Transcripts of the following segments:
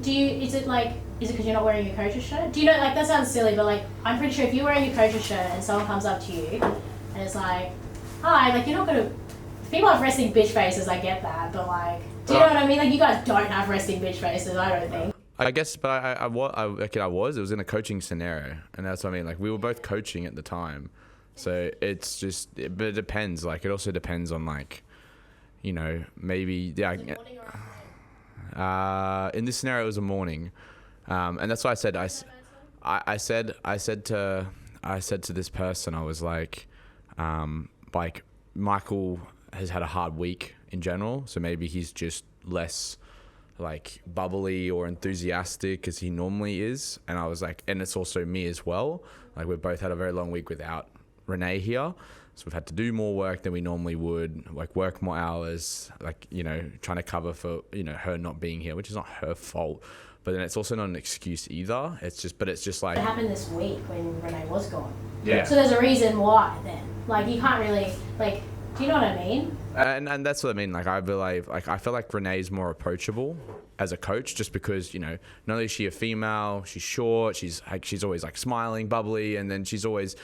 is it because you're not wearing your coach's shirt? Do you know, like, that sounds silly, but like, I'm pretty sure if you're wearing your coach's shirt and someone comes up to you and it's like, hi, like, you're not gonna, people have resting bitch faces, I get that, but like, do you know what I mean? Like, you guys don't have resting bitch faces, I don't think. I guess, but I was in a coaching scenario, and that's what I mean. Like, we were both coaching at the time, so it's just, but it depends. Like, it also depends on, like, you know, maybe, yeah. In this scenario, it was a morning, and that's why I said I said to this person, I was like Michael has had a hard week in general, so maybe he's just less like bubbly or enthusiastic as he normally is. And I was like, and it's also me as well. Like, we've both had a very long week without Renee here. So we've had to do more work than we normally would, like work more hours, like, you know, trying to cover for, you know, her not being here, which is not her fault. But then it's also not an excuse either. It's just like... It happened this week when Renee was gone. Yeah. So there's a reason why then. Like, you can't really, like, do you know what I mean? And that's what I mean. Like, I feel like Renee's more approachable as a coach, just because, you know, not only is she a female, she's short, she's always like smiling, bubbly, and then she's always...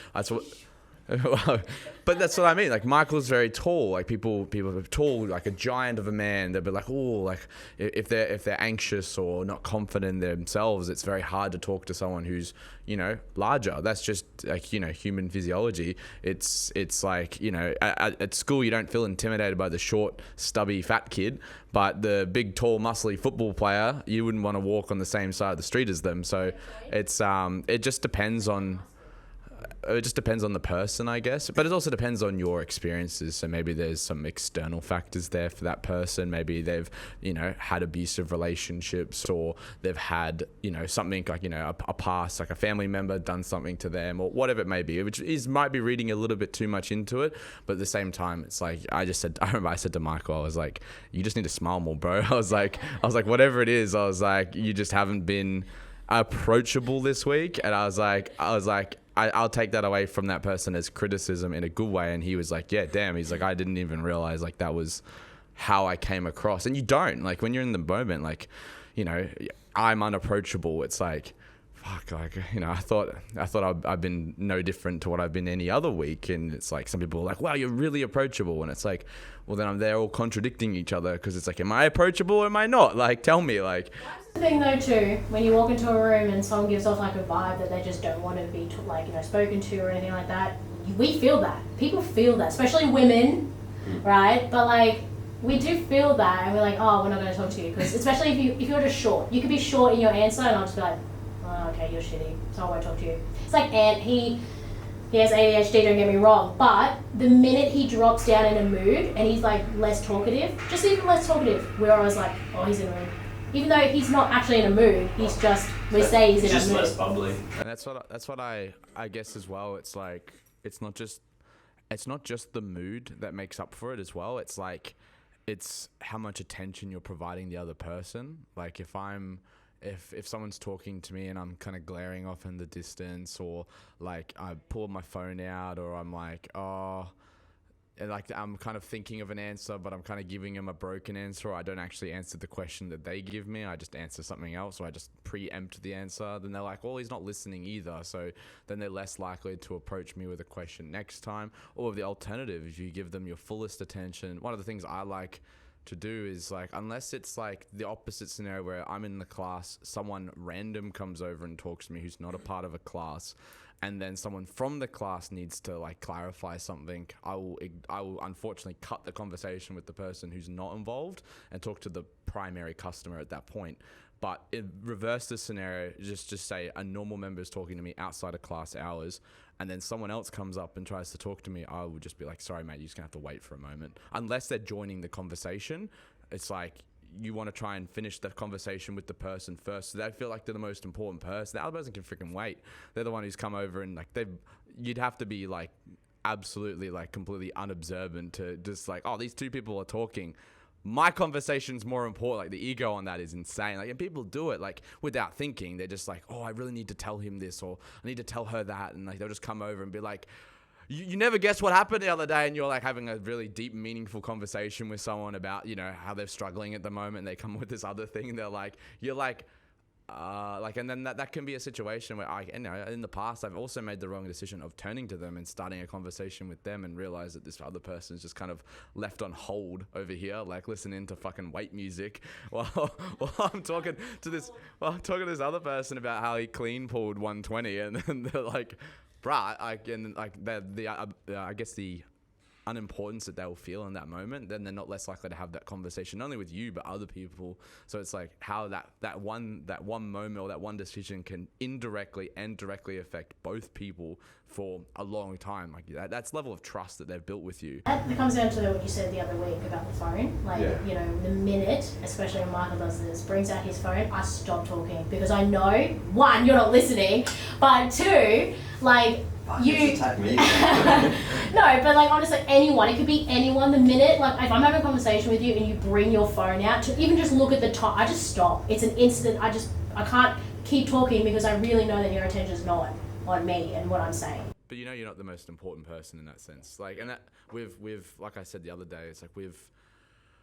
But that's what I mean. Like, Michael's very tall. Like, people are tall, like a giant of a man. They'll be like, oh, like if they're anxious or not confident in themselves, it's very hard to talk to someone who's, you know, larger. That's just, like, you know, human physiology. It's like, you know, at school you don't feel intimidated by the short, stubby, fat kid, but the big, tall, muscly football player, you wouldn't want to walk on the same side of the street as them. So it's it just depends on. It just depends on the person, I guess, but it also depends on your experiences. So maybe there's some external factors there for that person. Maybe they've, you know, had abusive relationships, or they've had, you know, something like, you know, a past, like a family member done something to them, or whatever it may be, which might be reading a little bit too much into it. But at the same time, it's like, I remember I said to Michael, I was like, you just need to smile more, bro. I was like, whatever it is, I was like, you just haven't been approachable this week. And I was like, I'll take that away from that person as criticism in a good way. And he was like, yeah, damn. He's like, I didn't even realize like that was how I came across. And you don't, like, when you're in the moment, like, you know, I'm unapproachable. It's like, fuck, like, you know, I thought I've been no different to what I've been any other week. And it's like, some people are like, wow, you're really approachable. And it's like, well, then they're all contradicting each other, because it's like, am I approachable or am I not? Like, tell me, like. That's the thing though too, when you walk into a room and someone gives off like a vibe that they just don't want to be like, you know, spoken to or anything like that, we feel that. People feel that, especially women, right? But like, we do feel that, and we're like, oh, we're not going to talk to you, because especially if you're just short, you could be short in your answer, and I'll just be like, oh, okay, you're shitty, so I won't talk to you. It's like Ant, he has ADHD, don't get me wrong, but the minute he drops down in a mood and he's like less talkative, just even less talkative, we're always like, oh, he's in a mood. Even though he's not actually in a mood, he's just, we say he's in a mood. Just less bubbly. And that's what I guess as well. It's like, it's not just the mood that makes up for it as well. It's like, it's how much attention you're providing the other person. Like, if someone's talking to me and I'm kind of glaring off in the distance, or like I pull my phone out, or I'm like, oh, and like I'm kind of thinking of an answer, but I'm kind of giving them a broken answer, or I don't actually answer the question that they give me. I just answer something else, or I just preempt the answer. Then they're like, well, he's not listening either. So then they're less likely to approach me with a question next time. Or the alternative, if you give them your fullest attention, one of the things I like to do is, like, unless it's like the opposite scenario where I'm in the class, someone random comes over and talks to me who's not a part of a class, and then someone from the class needs to like clarify something, I will unfortunately cut the conversation with the person who's not involved and talk to the primary customer at that point. But reverse the scenario, just say a normal member is talking to me outside of class hours, and then someone else comes up and tries to talk to me, I would just be like, sorry, mate, you're just gonna have to wait for a moment. Unless they're joining the conversation, it's like, you want to try and finish the conversation with the person first. So they feel like they're the most important person. The other person can freaking wait. They're the one who's come over, and like you'd have to be like absolutely like completely unobservant to just like, oh, these two people are talking. My conversation's more important. Like, the ego on that is insane. Like, and people do it like without thinking. They're just like, oh, I really need to tell him this, or I need to tell her that. And like, they'll just come over and be like, you never guess what happened the other day, and you're like having a really deep, meaningful conversation with someone about, you know, how they're struggling at the moment. And they come with this other thing, and they're like, you're like, And then that can be a situation where in the past, I've also made the wrong decision of turning to them and starting a conversation with them and realize that this other person is just kind of left on hold over here, like listening to fucking weight music while I'm talking to this other person about how he clean pulled 120 and then they're like, bruh, I guess the unimportance that they'll feel in that moment, then they're not less likely to have that conversation, not only with you but other people. So it's like how that one moment or that one decision can indirectly and directly affect both people for a long time. Like that's level of trust that they've built with you. That comes down to what you said the other week about the phone. The minute, especially when Michael does this, brings out his phone, I stop talking because I know, one, you're not listening, but two, like, you attack me. No, but like honestly, anyone. It could be anyone. The minute, like if I'm having a conversation with you and you bring your phone out to even just look at the time, I just stop. It's an instant. I can't keep talking because I really know that your attention is not on me and what I'm saying. But you're not the most important person in that sense. Like, and that we've like I said the other day, it's like we've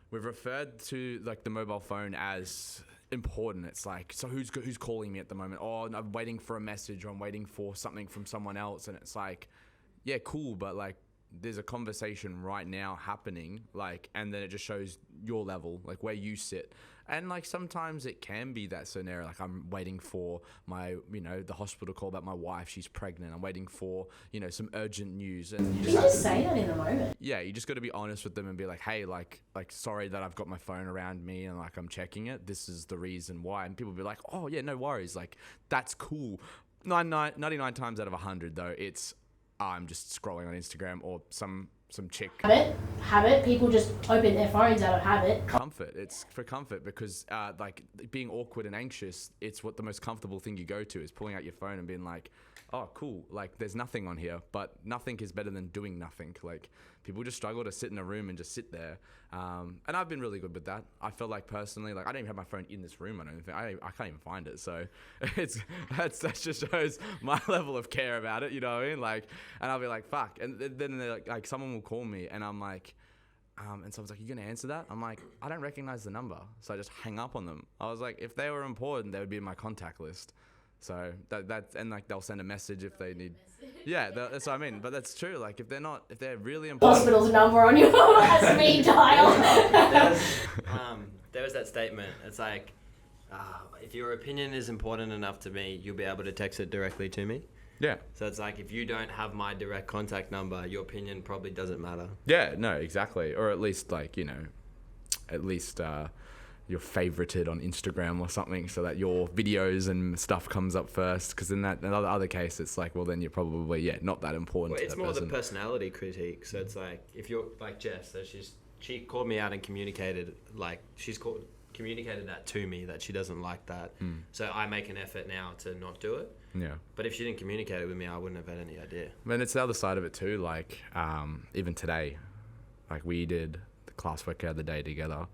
referred to like the mobile phone as important. It's like, so who's calling me at the moment? Oh, I'm waiting for a message or I'm waiting for something from someone else. And it's like, yeah, cool, but like there's a conversation right now happening, like, and then it just shows your level, like where you sit. And like sometimes it can be that scenario, like I'm waiting for my, the hospital call about my wife, she's pregnant. I'm waiting for, some urgent news. And you just say that in the moment. Yeah, you just got to be honest with them and be like, hey, like sorry that I've got my phone around me and like I'm checking it. This is the reason why. And people be like, oh yeah, no worries. Like that's cool. 99 times out of 100 though, it's I'm just scrolling on Instagram or some chick. Habit. People just open their phones out of habit. Comfort. It's for comfort because like being awkward and anxious, it's what the most comfortable thing you go to is pulling out your phone and being like, oh, cool. Like there's nothing on here, but nothing is better than doing nothing. Like people just struggle to sit in a room and just sit there. And I've been really good with that. I feel like personally, like I don't even have my phone in this room. I can't even find it. So that just shows my level of care about it. You know what I mean? Like, and I'll be like, fuck. And then they're like someone will call me and I'm like, and someone's like, you gonna answer that? I'm like, I don't recognize the number. So I just hang up on them. I was like, if they were important, they would be in my contact list. So that's and like they'll send a message if they need. Yeah, that's what I mean. But that's true. Like if they're really important. Hospital's number on your speed dial. There was that statement. It's like, if your opinion is important enough to me, you'll be able to text it directly to me. Yeah. So it's like if you don't have my direct contact number, your opinion probably doesn't matter. Yeah. No. Exactly. Or at least like you're favorited on Instagram or something so that your videos and stuff comes up first, because in that other case it's like, well then you're probably not that important. Well, it's more the personality critique. So it's like if you're like Jess, so she called me out and communicated that to me that she doesn't like that. So I make an effort now to not do it. Yeah. But if she didn't communicate it with me, I wouldn't have had any idea. And it's the other side of it too, like even today, like we did the class workout of the day together.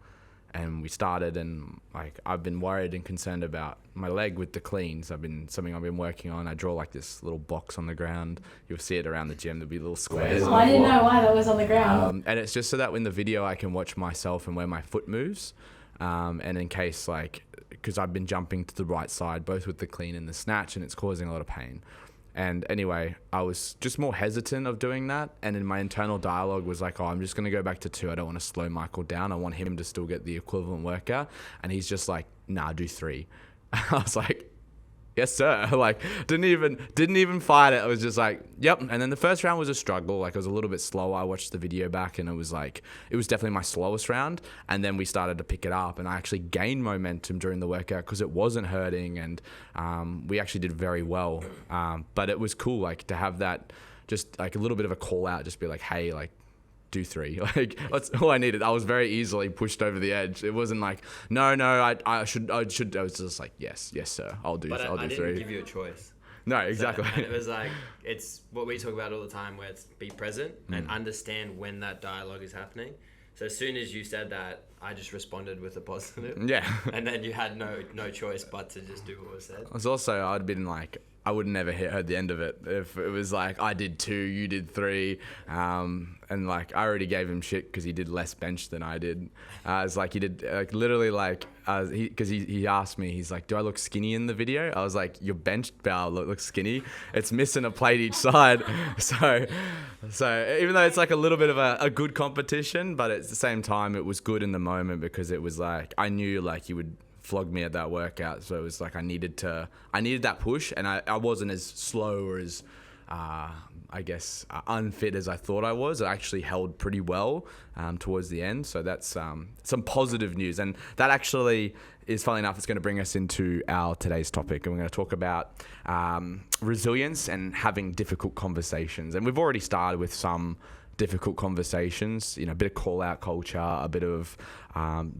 And we started, and like I've been worried and concerned about my leg with the cleans. I've been working on. I draw like this little box on the ground. You'll see it around the gym. There'll be little squares. I didn't know why that was on the ground. And it's just so that in the video I can watch myself and where my foot moves. And in case because I've been jumping to the right side, both with the clean and the snatch, and it's causing a lot of pain. And anyway, I was just more hesitant of doing that. And in my internal dialogue was like, I'm just going to go back to 2. I don't want to slow Michael down. I want him to still get the equivalent workout. And he's just like, nah, do 3. I was like, yes, sir. Like, didn't even fight it. I was just like, yep. And then the first round was a struggle. Like, it was a little bit slower. I watched the video back and it was definitely my slowest round. And then we started to pick it up and I actually gained momentum during the workout because it wasn't hurting. And we actually did very well. But it was cool, like, to have that, just like a little bit of a call out, just be like, hey, like, do 3. Like that's all I needed. I was very easily pushed over the edge. It wasn't like, no, I should. I was just like, yes, sir, I'll do 3. But I didn't give you a choice. No, exactly. So, and it was like, it's what we talk about all the time, where it's be present and understand when that dialogue is happening. So as soon as you said that, I just responded with a positive. Yeah. And then you had no choice but to just do what was said. It was also, I'd been like, I would never heard the end of it. If it was like, I did 2, you did 3, and like I already gave him shit because he did less bench than I did. It's like he did like literally like because he asked me, he's like, do I look skinny in the video? I was like, your bench bar looks skinny. It's missing a plate each side. So even though it's like a little bit of a good competition, but at the same time it was good in the moment because it was like I knew like he would flog me at that workout, so it was like I needed that push, and I wasn't as slow or as I guess unfit as I thought I was. I actually held pretty well towards the end, so that's some positive news, and that actually is, funnily enough, it's going to bring us into our today's topic, and we're going to talk about resilience and having difficult conversations. And we've already started with some difficult conversations, you know, a bit of call out culture, a bit of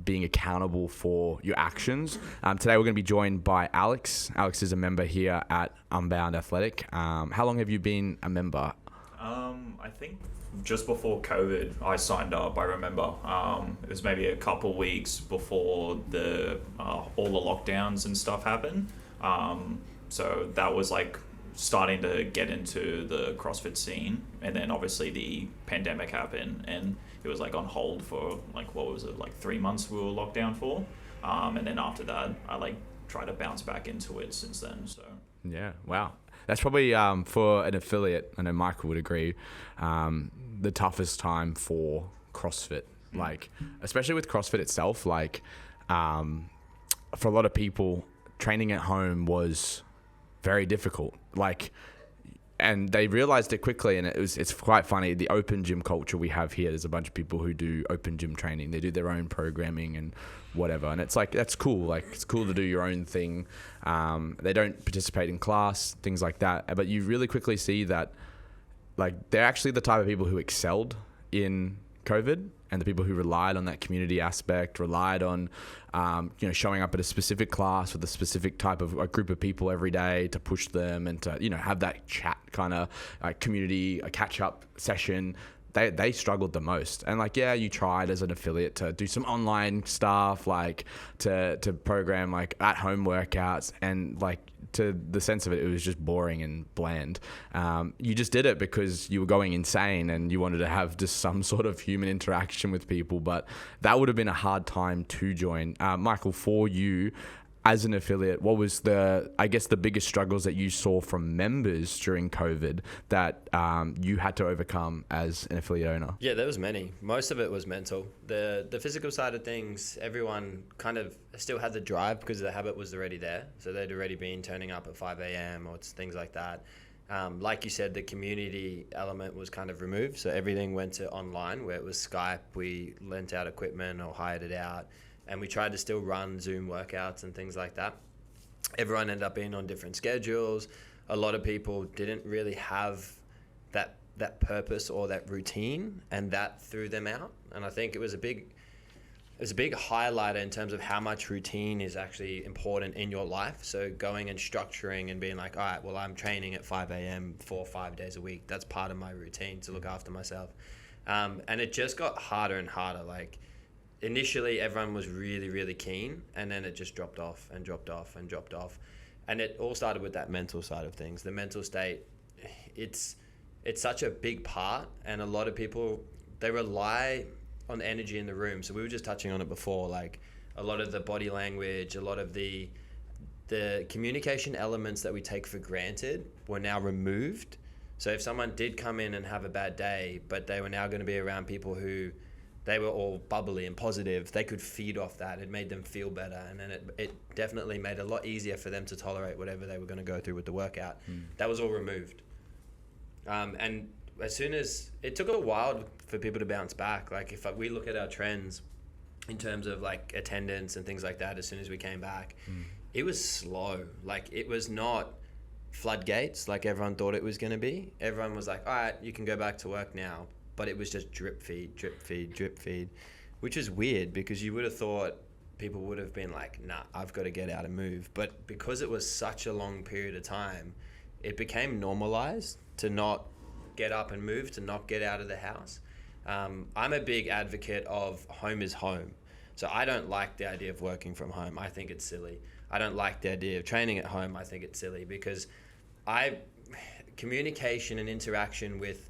being accountable for your actions. Today we're going to be joined by Alex. Alex is a member here at Unbound Athletic. How long have you been a member? I think just before COVID, I signed up. I remember it was maybe a couple weeks before all the lockdowns and stuff happened. So that was like starting to get into the CrossFit scene, and then obviously the pandemic happened and it was like on hold for like, what was it, like 3 months we were locked down for, and then after that I like tried to bounce back into it since then. So yeah, wow, that's probably for an affiliate, I know Michael would agree, the toughest time for CrossFit, like especially with CrossFit itself, like for a lot of people training at home was very difficult, like, and they realized it quickly, and it's quite funny, the open gym culture we have here. There's a bunch of people who do open gym training, they do their own programming and whatever, and it's like, that's cool, like it's cool to do your own thing. They don't participate in class, things like that, but you really quickly see that like they're actually the type of people who excelled in COVID, and the people who relied on that community aspect, relied on showing up at a specific class with a specific type of a group of people every day to push them and to have that chat kind of community, a catch-up session. They struggled the most. And like, yeah, you tried as an affiliate to do some online stuff, like to program like at-home workouts, and like to the sense of it, it was just boring and bland. You just did it because you were going insane and you wanted to have just some sort of human interaction with people, but that would have been a hard time to join. Michael, for you as an affiliate, what was the biggest struggles that you saw from members during COVID that you had to overcome as an affiliate owner? Yeah, there was many. Most of it was mental. The physical side of things, everyone kind of still had the drive because the habit was already there. So they'd already been turning up at 5 a.m. or things like that. Like you said, the community element was kind of removed. So everything went to online, where it was Skype. We lent out equipment or hired it out, and we tried to still run Zoom workouts and things like that. Everyone ended up being on different schedules. A lot of people didn't really have that purpose or that routine, and that threw them out. And I think it was a big highlighter in terms of how much routine is actually important in your life. So going and structuring and being like, all right, well, I'm training at 5 a.m. 4 or 5 days a week. That's part of my routine to look after myself. And it just got harder and harder. Like, initially everyone was really, really keen, and then it just dropped off and dropped off and dropped off. And it all started with that mental side of things. The mental state, it's such a big part, and a lot of people, they rely on the energy in the room. So we were just touching on it before, like a lot of the body language, a lot of the communication elements that we take for granted were now removed. So if someone did come in and have a bad day, but they were now going to be around people who they were all bubbly and positive, they could feed off that. It made them feel better. And then it definitely made it a lot easier for them to tolerate whatever they were going to go through with the workout. That was all removed. And as soon as, it took a while for people to bounce back. Like if we look at our trends in terms of like attendance and things like that, as soon as we came back, it was slow. Like it was not floodgates like everyone thought it was going to be. Everyone was like, all right, you can go back to work now. But it was just drip feed, drip feed, drip feed, which is weird because you would have thought people would have been like, nah, I've got to get out and move. But because it was such a long period of time, it became normalized to not get up and move, to not get out of the house. I'm a big advocate of home is home. So I don't like the idea of working from home. I think it's silly. I don't like the idea of training at home. I think it's silly because Communication and interaction with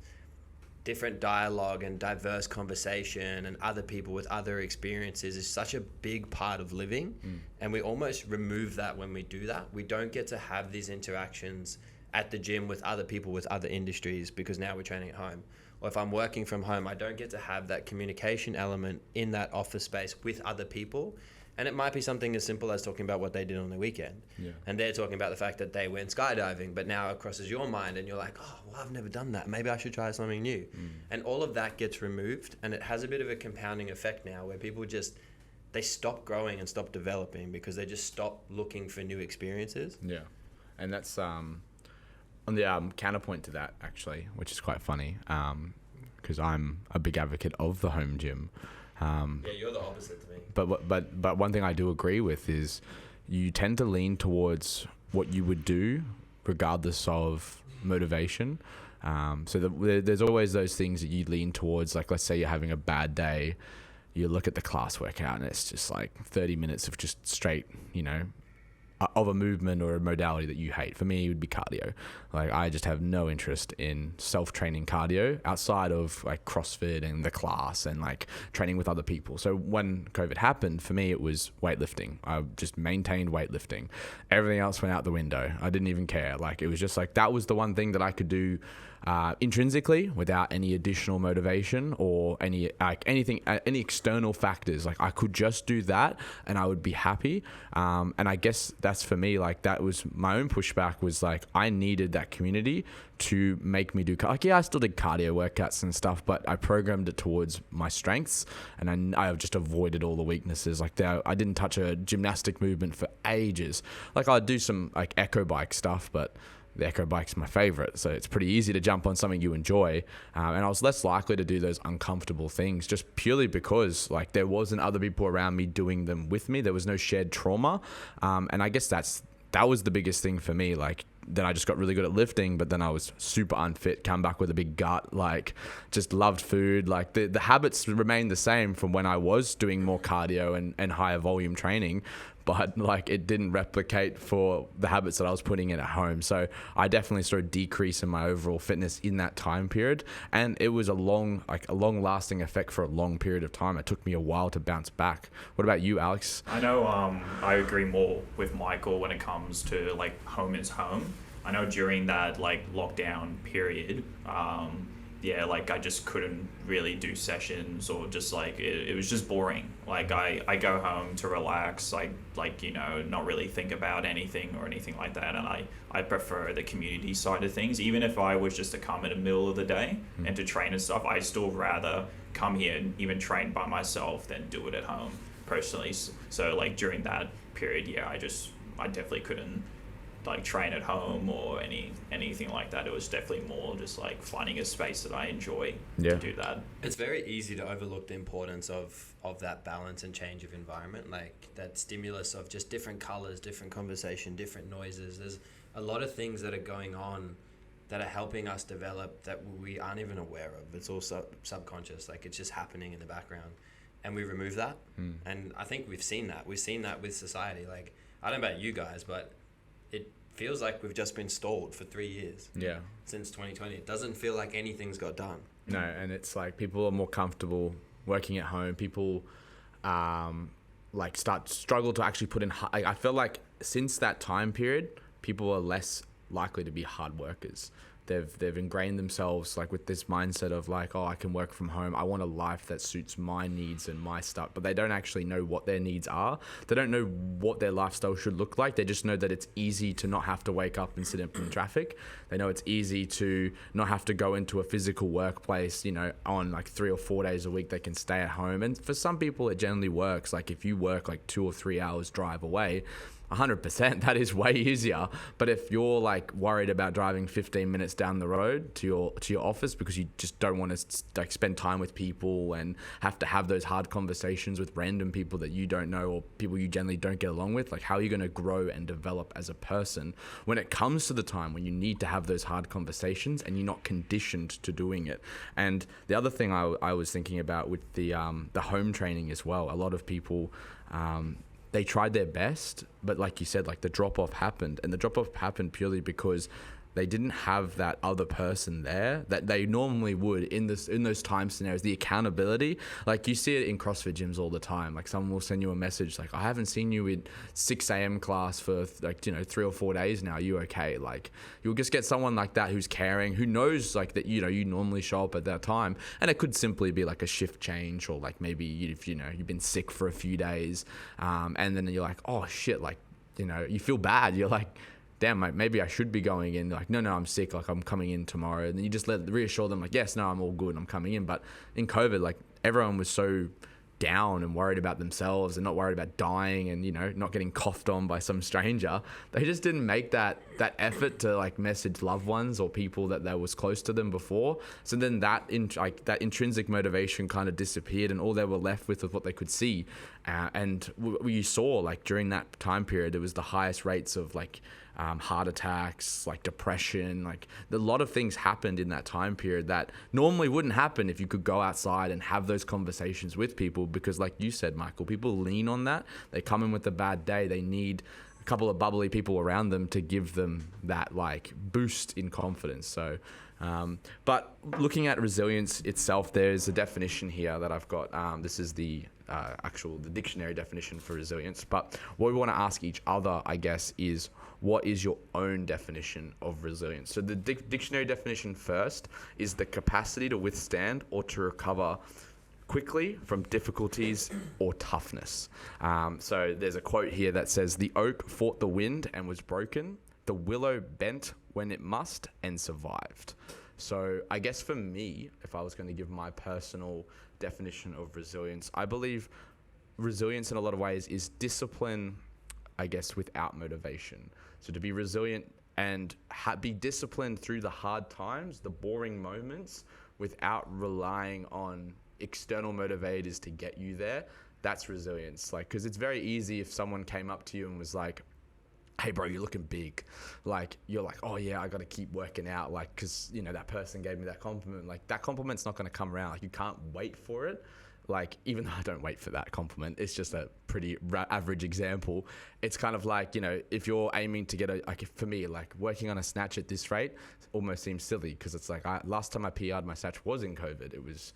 different dialogue and diverse conversation and other people with other experiences is such a big part of living. And we almost remove that when we do that. We don't get to have these interactions at the gym with other people with other industries because now we're training at home. Or if I'm working from home, I don't get to have that communication element in that office space with other people. And it might be something as simple as talking about what they did on the weekend. Yeah. And they're talking about the fact that they went skydiving, but now it crosses your mind and you're like, oh, well, I've never done that. Maybe I should try something new. And all of that gets removed. And it has a bit of a compounding effect now where people they stop growing and stop developing because they just stop looking for new experiences. Yeah. And that's on the counterpoint to that, actually, which is quite funny because I'm a big advocate of the home gym. Yeah, you're the opposite to me. But one thing I do agree with is you tend to lean towards what you would do regardless of motivation. So there's always those things that you lean towards. Like, let's say you're having a bad day, you look at the class workout and it's just like 30 minutes of just straight, of a movement or a modality that you hate. For me, it would be cardio. Like, I just have no interest in self-training cardio outside of like CrossFit and the class and like training with other people. So when COVID happened, for me, it was weightlifting. I just maintained weightlifting. Everything else went out the window. I didn't even care. Like, it was just like, that was the one thing that I could do intrinsically without any additional motivation or any external factors. Like, I could just do that and I would be happy. And I guess that's for me, like, that was my own pushback, was like, I needed that community to make me do I still did cardio workouts and stuff, but I programmed it towards my strengths and I just avoided all the weaknesses. Like, I didn't touch a gymnastic movement for ages. Like, I'd do some like echo bike stuff, but the echo bike's my favorite, so it's pretty easy to jump on something you enjoy, and I was less likely to do those uncomfortable things just purely because like there wasn't other people around me doing them with me. There was no shared trauma, and I guess that was the biggest thing for me. Like, then I just got really good at lifting, but then I was super unfit, come back with a big gut, like just loved food. Like the habits remained the same from when I was doing more cardio and higher volume training, but like it didn't replicate for the habits that I was putting in at home. So I definitely saw a decrease in my overall fitness in that time period. And it was a long lasting effect for a long period of time. It took me a while to bounce back. What about you, Alex? I know I agree more with Michael when it comes to like home is home. I know during that like lockdown period, like I just couldn't really do sessions, or just like it was just boring. Like I go home to relax, not really think about anything or anything like that, and I prefer the community side of things. Even if I was just to come in the middle of the day and to train and stuff, I still rather come here and even train by myself than do it at home personally. So like during that period, I definitely couldn't like train at home or anything like that. It was definitely more just like finding a space that I enjoy to do that. It's very easy to overlook the importance of that balance and change of environment, like that stimulus of just different colors, different conversation, different noises. There's a lot of things that are going on that are helping us develop that we aren't even aware of. It's all subconscious, like it's just happening in the background, and we remove that. And I think we've seen that with society. Like, I don't know about you guys, but it feels like we've just been stalled for 3 years. Yeah. Since 2020. It doesn't feel like anything's got done. No, and it's like people are more comfortable working at home. People struggle to actually put in. I feel like since that time period, people are less likely to be hard workers. They've ingrained themselves like with this mindset of like, oh, I can work from home. I want a life that suits my needs and my stuff. But they don't actually know what their needs are. They don't know what their lifestyle should look like. They just know that it's easy to not have to wake up and sit in traffic. They know it's easy to not have to go into a physical workplace, on like 3 or 4 days a week. They can stay at home. And for some people, it generally works. Like if you work like 2 or 3 hours drive away, 100%, that is way easier. But if you're like worried about driving 15 minutes down the road to your office because you just don't want to like spend time with people and have to have those hard conversations with random people that you don't know or people you generally don't get along with, like how are you going to grow and develop as a person when it comes to the time when you need to have those hard conversations and you're not conditioned to doing it? And the other thing I was thinking about with the home training as well, a lot of people they tried their best, but like you said, like the drop-off happened. And the drop-off happened purely because they didn't have that other person there that they normally would in those time scenarios. The accountability, like you see it in CrossFit gyms all the time. Like someone will send you a message like, I haven't seen you in 6 a.m. class for 3 or 4 days now. Are you okay? Like you'll just get someone like that who's caring, who knows like that, you normally show up at that time. And it could simply be like a shift change, or like maybe if you've been sick for a few days, and then you're like, oh shit, like, you feel bad. You're like, damn, mate, maybe I should be going in. Like, no, I'm sick. Like, I'm coming in tomorrow. And then you just reassure them, like, yes, no, I'm all good. I'm coming in. But in COVID, like, everyone was so down and worried about themselves and not worried about dying and, not getting coughed on by some stranger. They just didn't make that effort to, like, message loved ones or people that was close to them before. So then that intrinsic motivation kind of disappeared, and all they were left with was what they could see. And you saw, like, during that time period, it was the highest rates of, like, heart attacks, like depression, like a lot of things happened in that time period that normally wouldn't happen if you could go outside and have those conversations with people. Because like you said, Michael, people lean on that. They come in with a bad day. They need a couple of bubbly people around them to give them that like boost in confidence. So, but looking at resilience itself, there's a definition here that I've got. This is the dictionary definition for resilience. But what we want to ask each other, I guess, is what is your own definition of resilience? So the dictionary definition first is the capacity to withstand or to recover quickly from difficulties or toughness. So there's a quote here that says, "The oak fought the wind and was broken. The willow bent when it must and survived." So I guess for me, if I was going to give my personal definition of resilience, I believe resilience in a lot of ways is discipline, I guess, without motivation. So to be resilient and be disciplined through the hard times, the boring moments, without relying on external motivators to get you there, that's resilience. Like, because it's very easy if someone came up to you and was like, "Hey bro, you're looking big." Like, you're like, "Oh yeah, I got to keep working out." Like, cause that person gave me that compliment. Like that compliment's not going to come around. Like you can't wait for it. Like, even though I don't wait for that compliment, it's just a pretty average example. It's kind of like, if you're aiming to get for me, like working on a snatch at this rate almost seems silly, because it's like last time I PR'd my snatch was in COVID. It was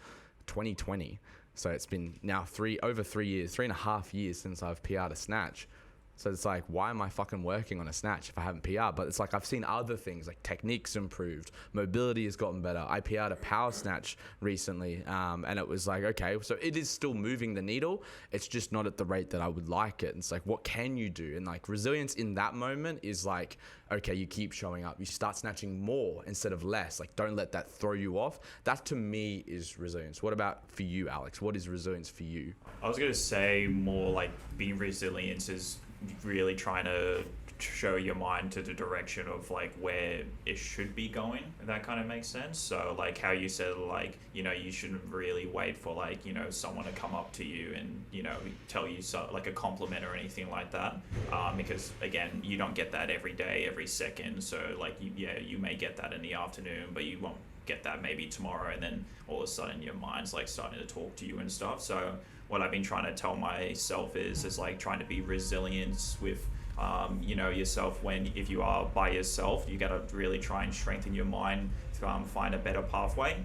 2020. So it's been now over 3 years, 3.5 years since I've PR'd a snatch. So it's like, why am I fucking working on a snatch if I haven't PR'd? But it's like, I've seen other things, like techniques improved, mobility has gotten better. I PR'd a power snatch recently, and it was like, okay, so it is still moving the needle. It's just not at the rate that I would like it. And it's like, what can you do? And like resilience in that moment is like, okay, you keep showing up. You start snatching more instead of less. Like, don't let that throw you off. That to me is resilience. What about for you, Alex? What is resilience for you? I was going to say more like being resilient is really trying to show your mind to the direction of like where it should be going, if that kind of makes sense. So like how you said, like, you shouldn't really wait for like, someone to come up to you and, tell you like a compliment or anything like that. Because again, you don't get that every day, every second. So like, you may get that in the afternoon, but you won't get that maybe tomorrow. And then all of a sudden your mind's like starting to talk to you and stuff. So what I've been trying to tell myself is like trying to be resilient with, yourself. If you are by yourself, you got to really try and strengthen your mind to find a better pathway,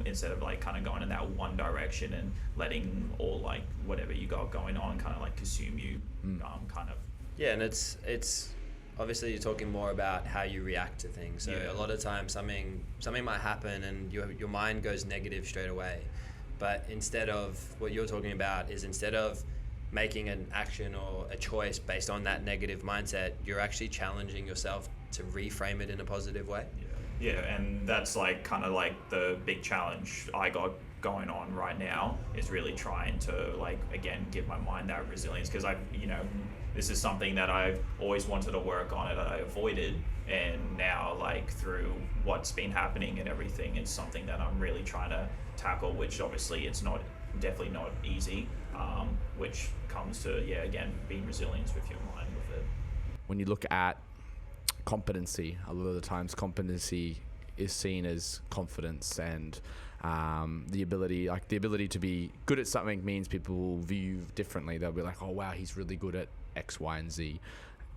instead of like kind of going in that one direction and letting all like whatever you got going on kind of like consume you, kind of. Yeah, and it's obviously you're talking more about how you react to things. So a lot of times something might happen and your mind goes negative straight away. But instead of what you're talking about is instead of making an action or a choice based on that negative mindset, you're actually challenging yourself to reframe it in a positive way. Yeah, and that's like kind of like the big challenge I got going on right now, is really trying to like, again, give my mind that resilience, because this is something that I've always wanted to work on, and that I avoided, and now like through what's been happening and everything, it's something that I'm really trying to tackle, which obviously it's definitely not easy, which comes to again being resilient with your mind with it. When you look at competency, a lot of the times competency is seen as confidence, and the ability to be good at something means people will view you differently. They'll be like, oh wow, he's really good at X, Y, and Z.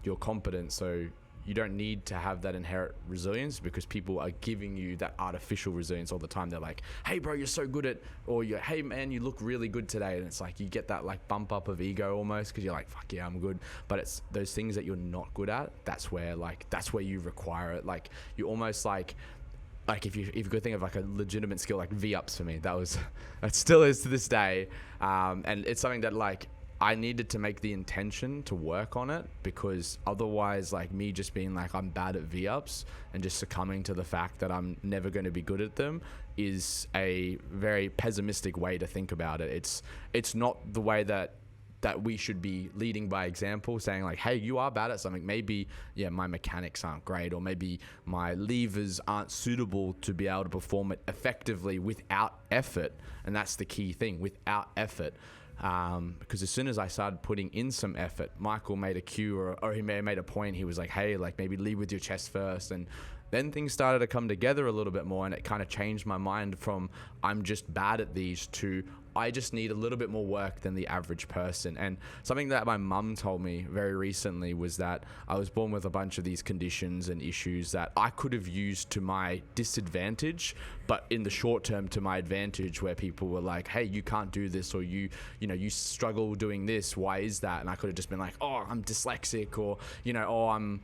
You're competent, so you don't need to have that inherent resilience, because people are giving you that artificial resilience all the time. They're like, hey bro, you're so good at, or you're, hey man, you look really good today. And it's like, you get that like bump up of ego almost, because you're like, fuck yeah, I'm good. But it's those things that you're not good at, that's where you require it. Like, you almost like if you could think of like a legitimate skill, like V-ups for me, that still is to this day. And it's something that like, I needed to make the intention to work on it, because otherwise, like, me just being like, I'm bad at V-ups and just succumbing to the fact that I'm never going to be good at them is a very pessimistic way to think about it. It's not the way that we should be leading by example, saying like, hey, you are bad at something. Maybe, yeah, my mechanics aren't great, or maybe my levers aren't suitable to be able to perform it effectively without effort. And that's the key thing, without effort. Because as soon as I started putting in some effort, Michael made a cue, or he may have made a point. He was like, hey, like, maybe lead with your chest first. And then things started to come together a little bit more, and it kind of changed my mind from I'm just bad at these to I just need a little bit more work than the average person. And something that my mum told me very recently was that I was born with a bunch of these conditions and issues that I could have used to my disadvantage, but in the short term to my advantage, where people were like, hey, you can't do this, or you struggle doing this. Why is that? And I could have just been like, oh, I'm dyslexic, or, oh, I'm,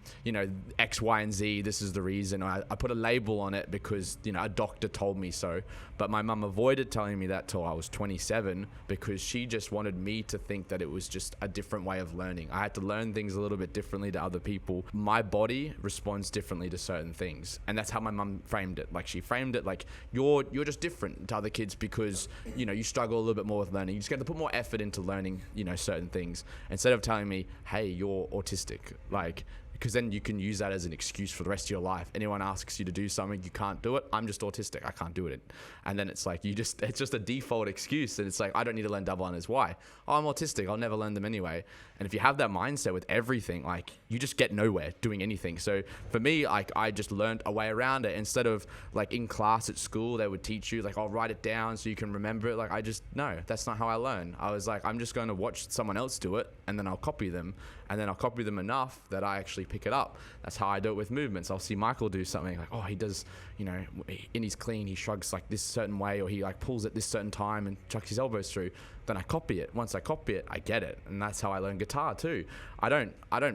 X, Y, and Z. This is the reason. I put a label on it because, a doctor told me so. But my mum avoided telling me that till I was 27, because she just wanted me to think that it was just a different way of learning. I had to learn things a little bit differently to other people. My body responds differently to certain things. And that's how my mum framed it. Like, she framed it like, you're just different to other kids because, you struggle a little bit more with learning. You just got to put more effort into learning, certain things, instead of telling me, hey, you're autistic. Like, because then you can use that as an excuse for the rest of your life. Anyone asks you to do something, you can't do it. I'm just autistic, I can't do it. And then it's like, it's just a default excuse. And it's like, I don't need to learn double unders. Why? Oh, I'm autistic, I'll never learn them anyway. And if you have that mindset with everything, like, you just get nowhere doing anything. So for me, like, I just learned a way around it. Instead of like in class at school, they would teach you like, I'll write it down so you can remember it. Like, no, that's not how I learn. I was like, I'm just going to watch someone else do it, and then I'll copy them. And then I'll copy them enough that I actually pick it up. That's how I do it with movements. I'll see Michael do something like, oh, he does, in his clean, he shrugs like this certain way, or he like pulls at this certain time and chucks his elbows through. Then I copy it. Once I copy it, I get it. And that's how I learn guitar too. I don't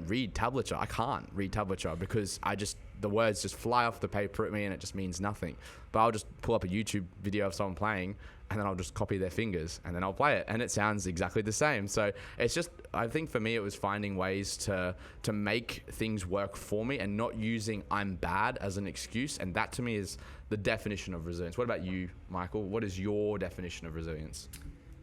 read tablature. I can't read tablature because the words just fly off the paper at me and it just means nothing. But I'll just pull up a YouTube video of someone playing, and then I'll just copy their fingers, and then I'll play it, and it sounds exactly the same. So it's just, I think for me, it was finding ways to make things work for me and not using I'm bad as an excuse. And that to me is the definition of resilience. What about you, Michael? What is your definition of resilience?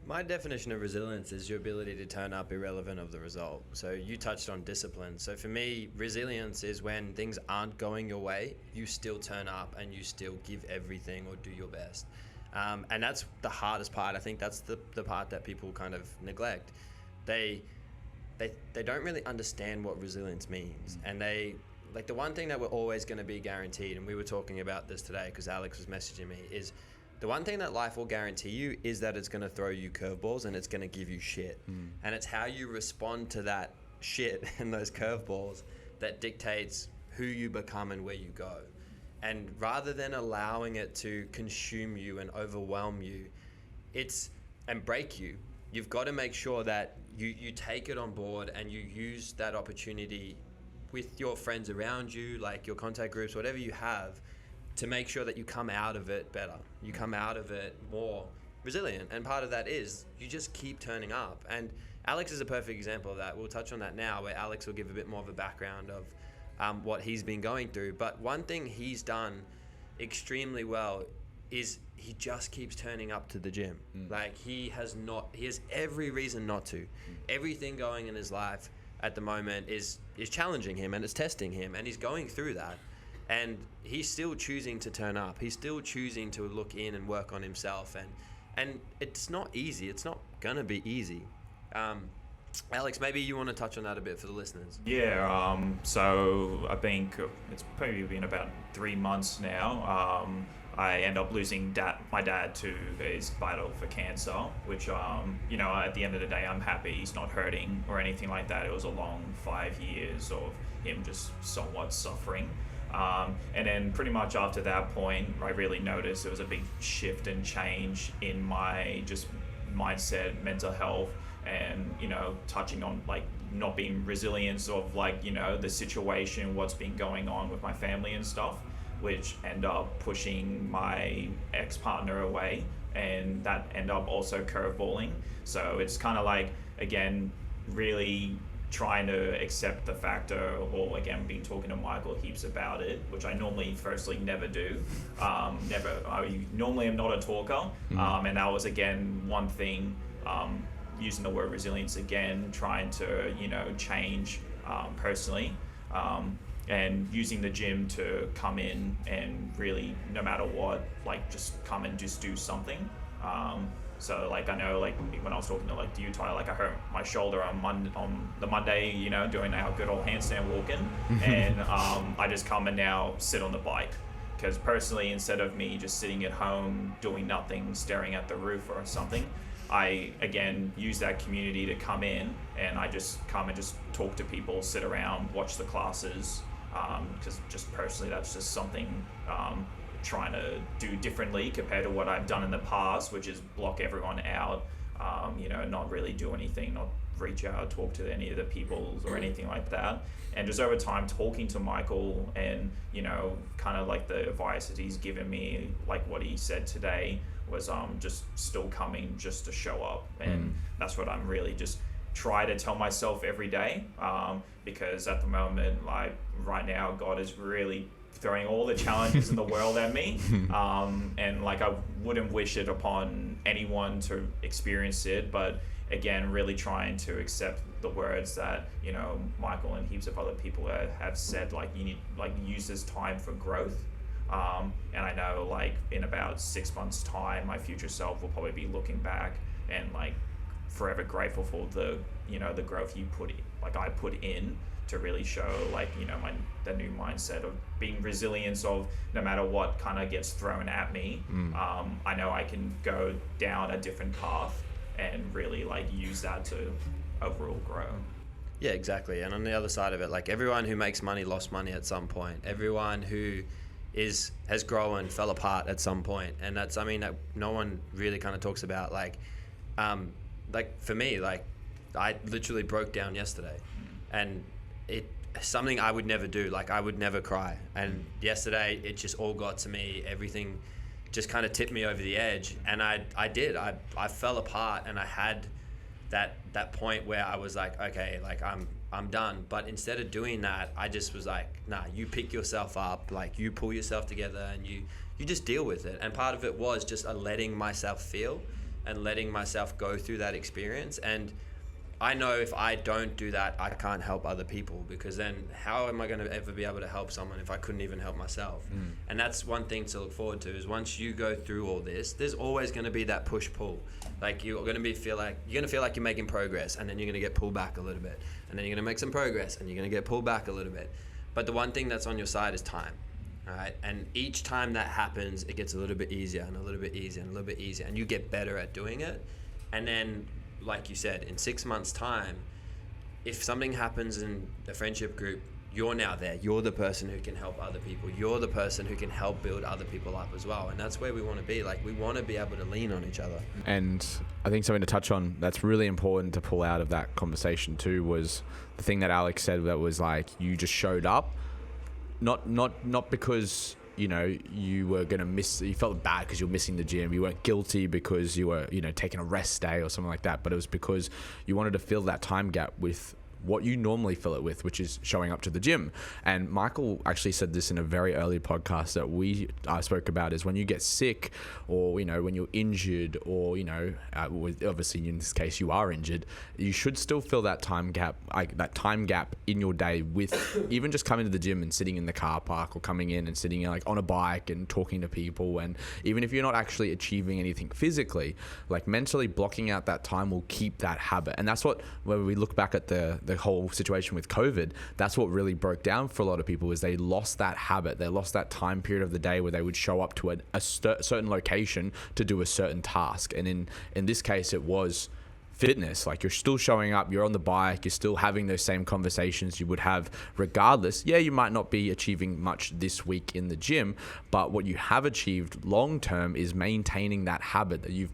My definition of resilience is your ability to turn up irrelevant of the result. So you touched on discipline. So for me, resilience is when things aren't going your way, you still turn up and you still give everything or do your best. And that's the hardest part. I think that's the part that people kind of neglect. They don't really understand what resilience means. And the one thing that we're always going to be guaranteed, and we were talking about this today because Alex was messaging me, is the one thing that life will guarantee you is that it's going to throw you curveballs and it's going to give you shit. And it's how you respond to that shit and those curveballs that dictates who you become and where you go. And rather than allowing it to consume you and overwhelm you, and break you, you've got to make sure that you take it on board and you use that opportunity with your friends around you, like your contact groups, whatever you have, to make sure that you come out of it better. You come out of it more resilient. And part of that is you just keep turning up. And Alex is a perfect example of that. We'll touch on that now, where Alex will give a bit more of a background of what he's been going through. But one thing he's done extremely well is he just keeps turning up to the gym. Like, he has every reason not to. Everything going in his life at the moment is challenging him and it's testing him, and he's going through that. And he's still choosing to turn up. He's still choosing to look in and work on himself. And it's not easy. It's not going to be easy. Alex, maybe you want to touch on that a bit for the listeners. Yeah, so I think it's probably been about 3 months now. I end up losing my dad to his battle for cancer, which, you know, at the end of the day, I'm happy he's not hurting or anything like that. It was a long 5 years of him just somewhat suffering. And then pretty much after that point, I really noticed there was a big shift and change in my just mindset, mental health, and, you know, touching on like not being resilient of like, you know, the situation, what's been going on with my family and stuff, which end up pushing my ex-partner away, and that end up also curveballing. So it's kind of like, again, really trying to accept the factor, or again, been talking to Michael heaps about it, which I normally firstly never do. I normally am not a talker. And that was again one thing, using the word resilience again, trying to, you know, change personally, and using the gym to come in and really, no matter what, like just come and just do something. So like I know like when I was talking to like Utah, like I hurt my shoulder on the Monday, you know, doing our good old handstand walking, and I just come and now sit on the bike, because personally, instead of me just sitting at home doing nothing, staring at the roof or something, I again use that community to come in, and I just come and just talk to people, sit around, watch the classes, because just personally that's just something trying to do differently compared to what I've done in the past, which is block everyone out, you know, not really do anything, not reach out, talk to any of the people or anything like that. And just over time talking to Michael, and, you know, kind of like the advice that he's given me, like what he said today, was just still coming just to show up. And that's what I'm really just try to tell myself every day, because at the moment, like right now, God is really throwing all the challenges in the world at me, and like I wouldn't wish it upon anyone to experience it, but again, really trying to accept the words that, you know, Michael and heaps of other people have said, like you need, like, use this time for growth. And I know like in about 6 months time, my future self will probably be looking back and like forever grateful for the, you know, the growth I put in to really show, like, you know, the new mindset of being resilient, of no matter what kind of gets thrown at me, I know I can go down a different path and really like use that to overall grow. Yeah, exactly. And on the other side of it, like everyone who makes money lost money at some point. Everyone who has grown fell apart at some point, and that's something that no one really kind of talks about. Like for me, like I literally broke down yesterday, and it's something I would never do. Like I would never cry, and yesterday it just all got to me. Everything just kind of tipped me over the edge, and I fell apart, and I had that point where I was like, okay, like I'm done. But instead of doing that, I just was like, nah, you pick yourself up, like you pull yourself together, and you just deal with it. And part of it was just letting myself feel and letting myself go through that experience. And I know if I don't do that, I can't help other people, because then how am I going to ever be able to help someone if I couldn't even help myself? And that's one thing to look forward to, is once you go through all this, there's always going to be that push-pull. Like you're going to feel like you're making progress, and then you're going to get pulled back a little bit, and then you're going to make some progress, and you're going to get pulled back a little bit. But the one thing that's on your side is time. All right, and each time that happens, it gets a little bit easier and a little bit easier and a little bit easier, and you get better at doing it. And then, like you said, in 6 months' time, if something happens in a friendship group, you're now there. You're the person who can help other people. You're the person who can help build other people up as well. And that's where we want to be. Like, we want to be able to lean on each other. And I think something to touch on that's really important to pull out of that conversation too was the thing that Alex said, that was like, you just showed up, not because, you know, you were going to you felt bad because you were missing the gym. You weren't guilty because you were, you know, taking a rest day or something like that. But it was because you wanted to fill that time gap with what you normally fill it with, which is showing up to the gym. And Michael actually said this in a very early podcast that we spoke about, is when you get sick, or, you know, when you're injured, or, you know, obviously in this case you are injured, you should still fill that time gap in your day with even just coming to the gym and sitting in the car park, or coming in and sitting like on a bike and talking to people. And even if you're not actually achieving anything physically, like mentally blocking out that time will keep that habit. And that's what, when we look back at the the whole situation with COVID, that's what really broke down for a lot of people, is they lost that habit. They lost that time period of the day where they would show up to a certain location to do a certain task. And in this case, it was fitness. Like, you're still showing up, you're on the bike, you're still having those same conversations you would have regardless. Yeah, you might not be achieving much this week in the gym, but what you have achieved long term is maintaining that habit that you've,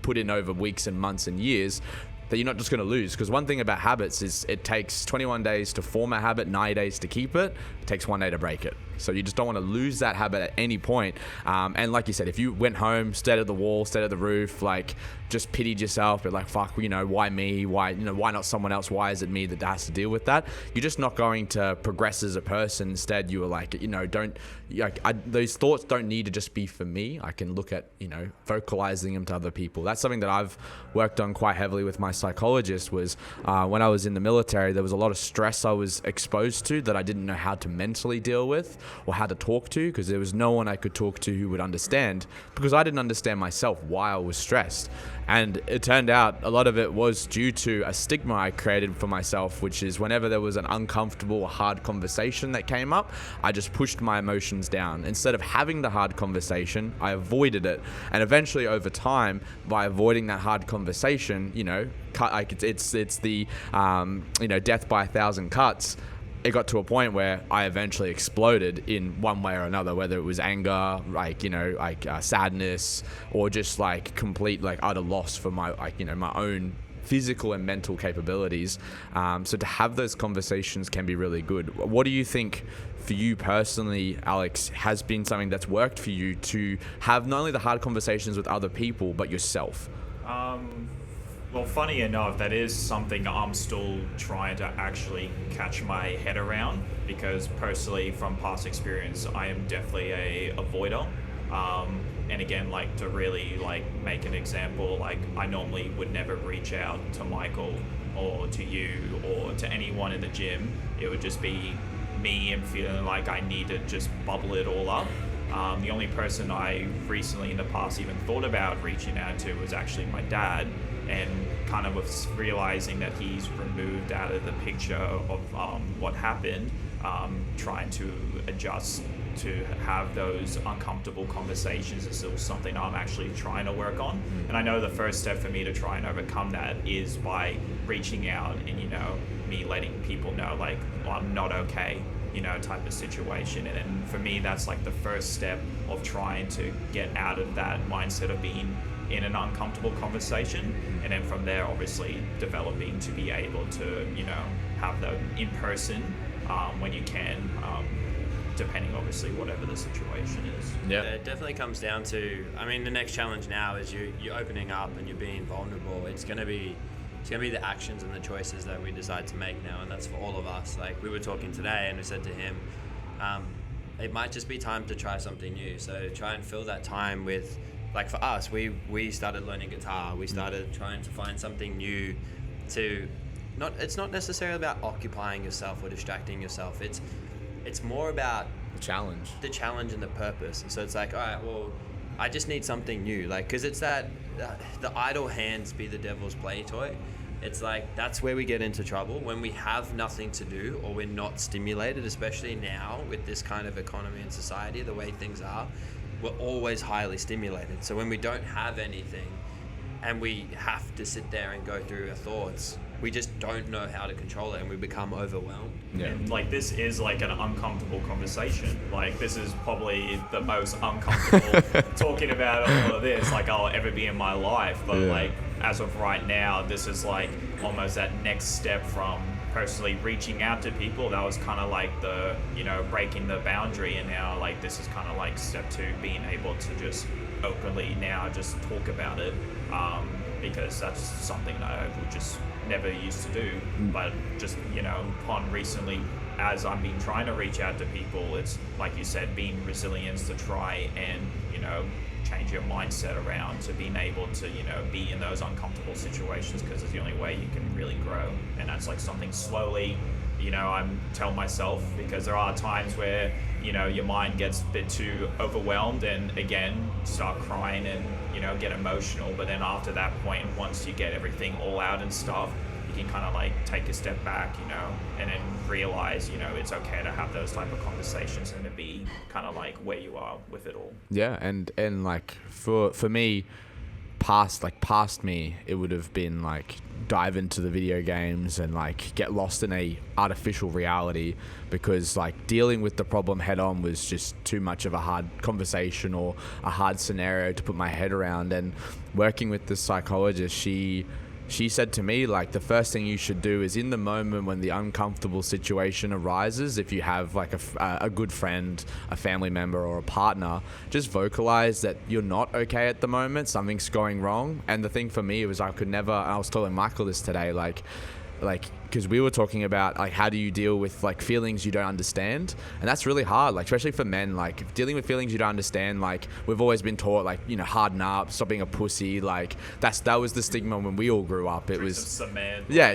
put in over weeks and months and years, that you're not just going to lose. Because one thing about habits is it takes 21 days to form a habit, 90 days to keep it. It takes 1 day to break it. So you just don't want to lose that habit at any point. And like you said, if you went home, stayed at the wall, stayed at the roof, like just pitied yourself, but like, fuck, why me? Why not someone else? Why is it me that has to deal with that? You're just not going to progress as a person. Instead, you were like, those thoughts don't need to just be for me. I can look at, vocalizing them to other people. That's something that I've worked on quite heavily with my psychologist. Was when I was in the military, there was a lot of stress I was exposed to that I didn't know how to mentally deal with or how to talk to, because there was no one I could talk to who would understand, because I didn't understand myself why I was stressed. And it turned out a lot of it was due to a stigma I created for myself, which is whenever there was an uncomfortable or hard conversation that came up, I just pushed my emotions down. Instead of having the hard conversation, I avoided it. And eventually over time, by avoiding that hard conversation, it's the death by 1,000 cuts. It got to a point where I eventually exploded in one way or another, whether it was anger, sadness, or just like complete, utter loss for my, my own physical and mental capabilities. So to have those conversations can be really good. What do you think for you personally, Alex, has been something that's worked for you to have not only the hard conversations with other people, but yourself? Well, funny enough, that is something I'm still trying to actually catch my head around, because personally, from past experience, I am definitely a avoider. And again, to really make an example, I normally would never reach out to Michael or to you or to anyone in the gym. It would just be me and feeling like I need to just bubble it all up. The only person I recently in the past even thought about reaching out to was actually my dad, and kind of was realizing that he's removed out of the picture of what happened, trying to adjust to have those uncomfortable conversations is still something I'm actually trying to work on. And I know the first step for me to try and overcome that is by reaching out and, me letting people know, I'm not okay, type of situation. And then for me, that's the first step of trying to get out of that mindset of being in an uncomfortable conversation. And then from there, obviously developing to be able to, have the in person when you can, depending obviously whatever the situation is. Yeah, it definitely comes down to, the next challenge now is you're opening up and you're being vulnerable. It's going to be the actions and the choices that we decide to make now, and that's for all of us. We were talking today and we said to him, it might just be time to try something new. So try and fill that time with, for us, we started learning guitar. We started trying to find something new to, it's not necessarily about occupying yourself or distracting yourself. It's more about the challenge and the purpose. And so it's all right, well, I just need something new. Because it's that the idle hands be the devil's play toy. It's that's where we get into trouble, when we have nothing to do or we're not stimulated, especially now with this kind of economy and society, the way things are, we're always highly stimulated. So when we don't have anything and we have to sit there and go through our thoughts, we just don't know how to control it and we become overwhelmed. Yeah. And this is an uncomfortable conversation. This is probably the most uncomfortable talking about all of this I'll ever be in my life. But as of right now, this is almost that next step from personally reaching out to people. That was kind of the, breaking the boundary, and now this is kind of step 2, being able to just openly now just talk about it, because that's something that I would just never used to do. But just, upon recently, as I've been trying to reach out to people, it's like you said, being resilient to try and, change your mindset around to being able to, be in those uncomfortable situations, because it's the only way you can really grow. And that's something slowly, I'm telling myself, because there are times where, your mind gets a bit too overwhelmed and again, start crying and, get emotional. But then after that point, once you get everything all out and stuff, you you can kind of like take a step back, you know, and then realize, you know, it's okay to have those type of conversations and to be kind of like where you are with it all. Yeah, and like for me, past me, it would have been like dive into the video games and like get lost in a artificial reality, because like dealing with the problem head on was just too much of a hard conversation or a hard scenario to put my head around. And working with the psychologist, she said to me, like, the first thing you should do is, in the moment when the uncomfortable situation arises, if you have like a good friend, a family member or a partner, just vocalize that you're not okay at the moment, something's going wrong. And the thing for me was I was telling Michael this today, like because we were talking about like how do you deal with like feelings you don't understand, and that's really hard, like especially for men, like dealing with feelings you don't understand. Like we've always been taught, like, you know, harden up, stop being a pussy, like that was the stigma when we all grew up. It was cement. yeah,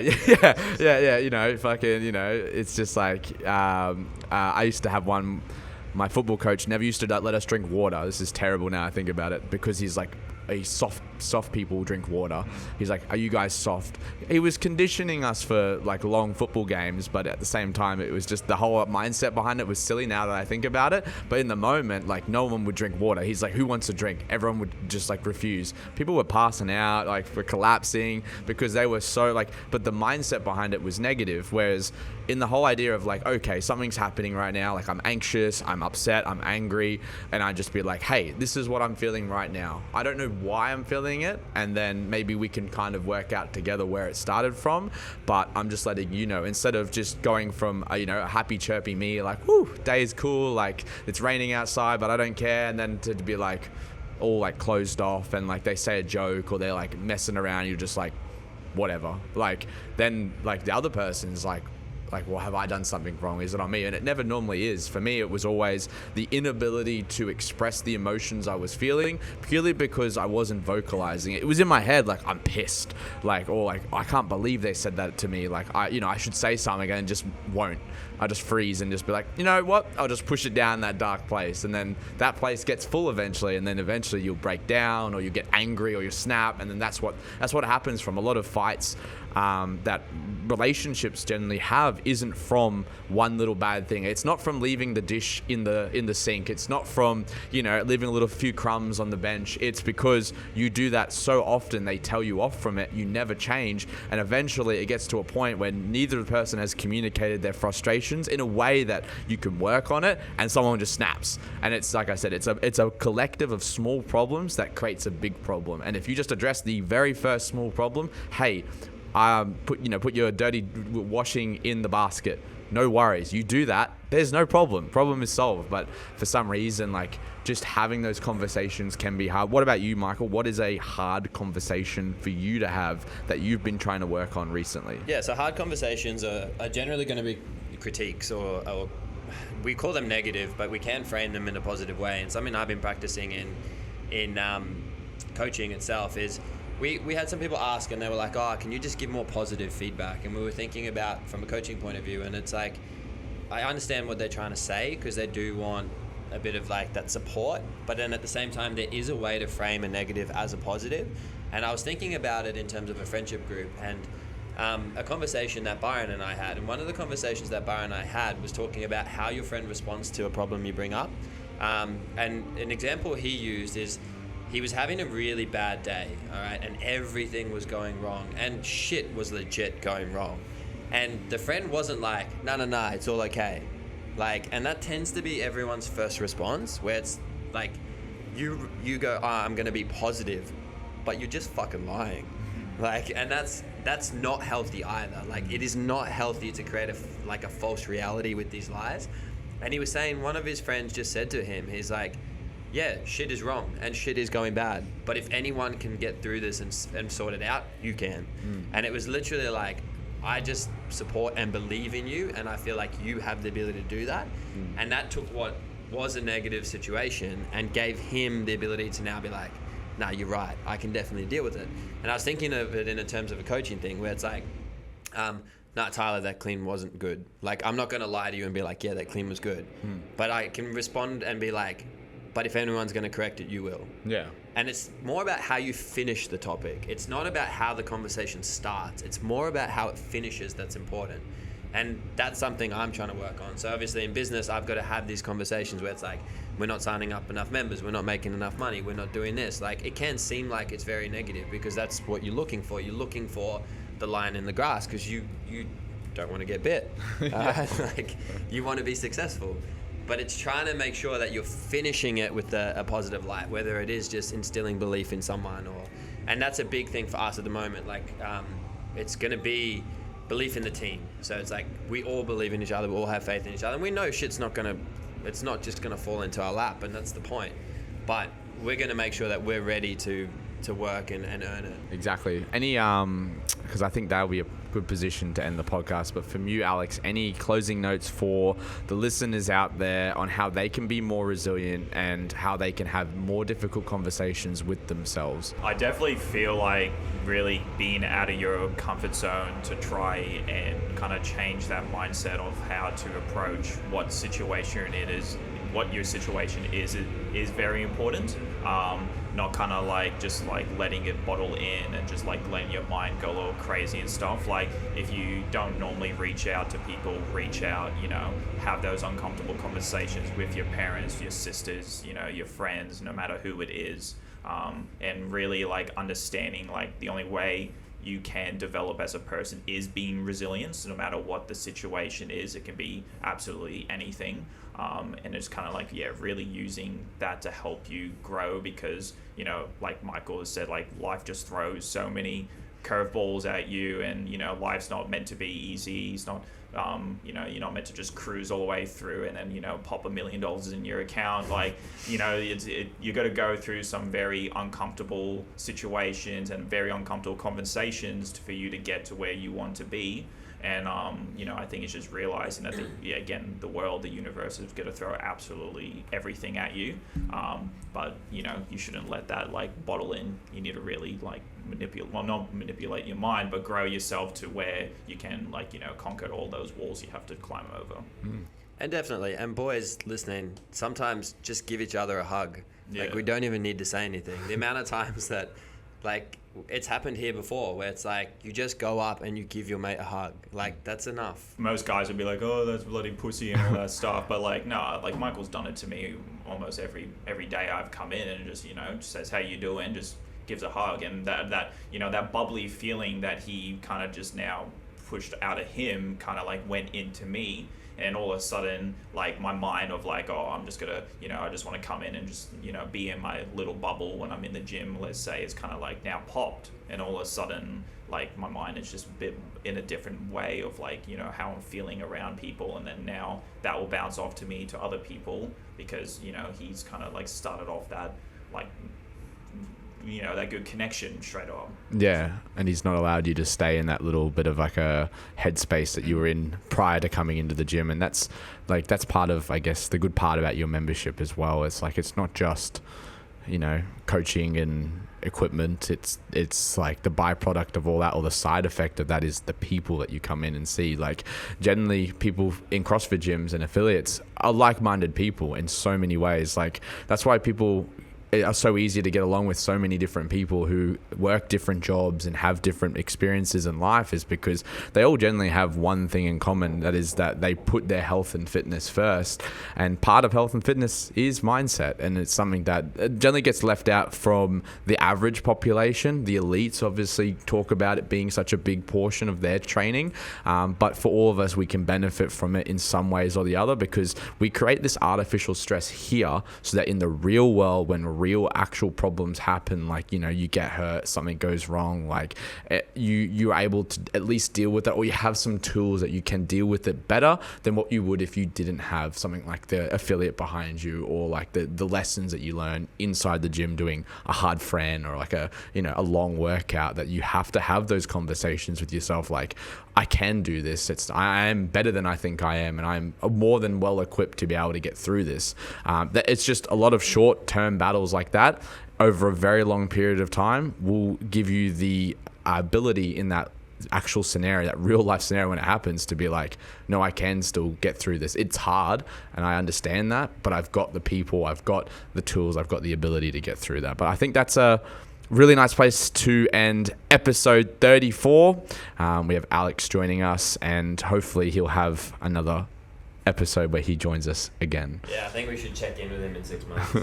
you know, fucking, you know, it's just like I used to have my football coach never used to let us drink water. This is terrible now I think about it, because he's like, soft people drink water. He's like, are you guys soft? He was conditioning us for like long football games, but at the same time it was just the whole mindset behind it was silly now that I think about it. But in the moment, like, no one would drink water. He's like, who wants to drink? Everyone would just like refuse. People were passing out, like were collapsing, because they were so like, but the mindset behind it was negative. Whereas in the whole idea of like, okay, something's happening right now, like I'm anxious, I'm upset, I'm angry, and I just be like, hey, this is what I'm feeling right now. I don't know why I'm feeling it, and then maybe we can kind of work out together where it started from. But I'm just letting you know, instead of just going from a happy chirpy me, like, whoo, day is cool, like it's raining outside but I don't care, and then to be like all like closed off, and like they say a joke or they're like messing around, you're just like whatever. Like then like the other person's like, well, have I done something wrong? Is it on me? And it never normally is. For me, it was always the inability to express the emotions I was feeling, purely because I wasn't vocalizing it. It was in my head, like, I'm pissed, like, or like, I can't believe they said that to me. Like, I should say something and just won't. I just freeze and just be like, you know what? I'll just push it down that dark place. And then that place gets full eventually. And then eventually you'll break down, or you get angry, or you snap. And then that's what happens from a lot of fights that relationships generally have. Isn't from one little bad thing. It's not from leaving the dish in the sink. It's not from, leaving a little few crumbs on the bench. It's because you do that so often, they tell you off from it. You never change. And eventually it gets to a point where neither person has communicated their frustrations in a way that you can work on it, and someone just snaps. And it's like I said, it's a collective of small problems that creates a big problem. And if you just address the very first small problem, hey, put your dirty washing in the basket, no worries, you do that, there's no problem is solved. But for some reason, like, just having those conversations can be hard. What about you, Michael? What is a hard conversation for you to have that you've been trying to work on recently? Yeah, so hard conversations are generally going to be critiques, or we call them negative, but we can frame them in a positive way. And something I've been practicing in coaching itself is, we had some people ask, and they were like, oh, can you just give more positive feedback? And we were thinking about from a coaching point of view, and it's like, I understand what they're trying to say, because they do want a bit of like that support, but then at the same time there is a way to frame a negative as a positive. And I was thinking about it in terms of a friendship group, and a conversation that Byron and I had. And one of the conversations that Byron and I had was talking about how your friend responds to a problem you bring up. And an example he used is, he was having a really bad day, all right, and everything was going wrong, and shit was legit going wrong. And the friend wasn't like, no, it's all okay. Like, and that tends to be everyone's first response, where it's like, you go, I'm going to be positive, but you're just fucking lying. Like, and that's not healthy either. Like, it is not healthy to create a false reality with these lies. And he was saying, one of his friends just said to him, he's like, yeah, shit is wrong and shit is going bad, but if anyone can get through this and sort it out, you can. And it was literally like, I just support and believe in you, and I feel like you have the ability to do that. And that took what was a negative situation and gave him the ability to now be like, nah, you're right, I can definitely deal with it. And I was thinking of it in terms of a coaching thing, where it's like, nah, Tyler, that clean wasn't good. Like, I'm not going to lie to you and be like, yeah, that clean was good. But I can respond and be like, but if anyone's going to correct it, you will. Yeah. And it's more about how you finish the topic. It's not about how the conversation starts. It's more about how it finishes that's important. And that's something I'm trying to work on. So obviously in business, I've got to have these conversations where it's like, we're not signing up enough members, we're not making enough money, we're not doing this. Like, it can seem like it's very negative because that's what you're looking for. You're looking for the line in the grass because you don't want to get bit. Like, you want to be successful. But it's trying to make sure that you're finishing it with a positive light, whether it is just instilling belief in someone and that's a big thing for us at the moment. Like, it's going to be belief in the team. So it's like, we all believe in each other, we all have faith in each other, and we know it's not just going to fall into our lap, and that's the point. But we're going to make sure that we're ready to work and earn it. Exactly. Any, because I think that would be a good position to end the podcast, but from you, Alex, any closing notes for the listeners out there on how they can be more resilient and how they can have more difficult conversations with themselves? I definitely feel like really being out of your comfort zone to try and kind of change that mindset of how to approach what situation it is, what your situation is very important. Not kind of like just like letting it bottle in and just like letting your mind go a little crazy and stuff. Like, if you don't normally reach out to people, reach out, have those uncomfortable conversations with your parents, your sisters, your friends, no matter who it is. And really like understanding like the only way you can develop as a person is being resilient. So no matter what the situation is, it can be absolutely anything. And it's kind of like, really using that to help you grow because, like Michael has said, like life just throws so many curveballs at you and, life's not meant to be easy. It's not, you're not meant to just cruise all the way through and then, pop $1 million in your account. Like, you got to go through some very uncomfortable situations and very uncomfortable conversations for you to get to where you want to be. And, I think it's just realizing that, again, the world, the universe is going to throw absolutely everything at you. But, you shouldn't let that, like, bottle in. You need to really, like, not manipulate your mind, but grow yourself to where you can, like, conquer all those walls you have to climb over. And definitely, and boys listening, sometimes just give each other a hug. Yeah. Like, we don't even need to say anything. The amount of times that, like, it's happened here before where it's like you just go up and you give your mate a hug. Like, that's enough. Most guys would be like, oh, that's bloody pussy and all that stuff. But like, no, like Michael's done it to me almost every day I've come in and just, just says, how you doing? Just gives a hug. And that bubbly feeling that he kind of just now pushed out of him kind of like went into me. And all of a sudden, like, my mind of like, oh, I'm just gonna, I just want to come in and just, be in my little bubble when I'm in the gym, let's say, is kind of like now popped. And all of a sudden, like, my mind is just a bit in a different way of like, how I'm feeling around people. And then now that will bounce off to me, to other people, because, he's kind of like started off that, like, that good connection straight on. Yeah, and he's not allowed you to stay in that little bit of like a headspace that you were in prior to coming into the gym. And that's part of, I guess, the good part about your membership as well. It's like, it's not just, coaching and equipment. It's like the byproduct of all that, or the side effect of that is the people that you come in and see. Like, generally people in CrossFit gyms and affiliates are like-minded people in so many ways. Like, that's why people are so easy to get along with so many different people who work different jobs and have different experiences in life, is because they all generally have one thing in common, that is that they put their health and fitness first. And part of health and fitness is mindset, and it's something that generally gets left out from the average population. The elites obviously talk about it being such a big portion of their training, but for all of us, we can benefit from it in some ways or the other, because we create this artificial stress here so that in the real world, when real actual problems happen, like, you get hurt, something goes wrong, like, you're able to at least deal with it, or you have some tools that you can deal with it better than what you would if you didn't have something like the affiliate behind you, or like the lessons that you learn inside the gym doing a hard Fran or like a long workout, that you have to have those conversations with yourself, like, I can do this. I am better than I think I am, and I'm more than well equipped to be able to get through this. It's just a lot of short-term battles like that over a very long period of time will give you the ability in that actual scenario, that real life scenario when it happens, to be like, no, I can still get through this. It's hard and I understand that, but I've got the people, I've got the tools, I've got the ability to get through that. But I think that's a really nice place to end episode 34. We have Alex joining us, and hopefully he'll have another episode where he joins us again. Yeah, I think we should check in with him in 6 months.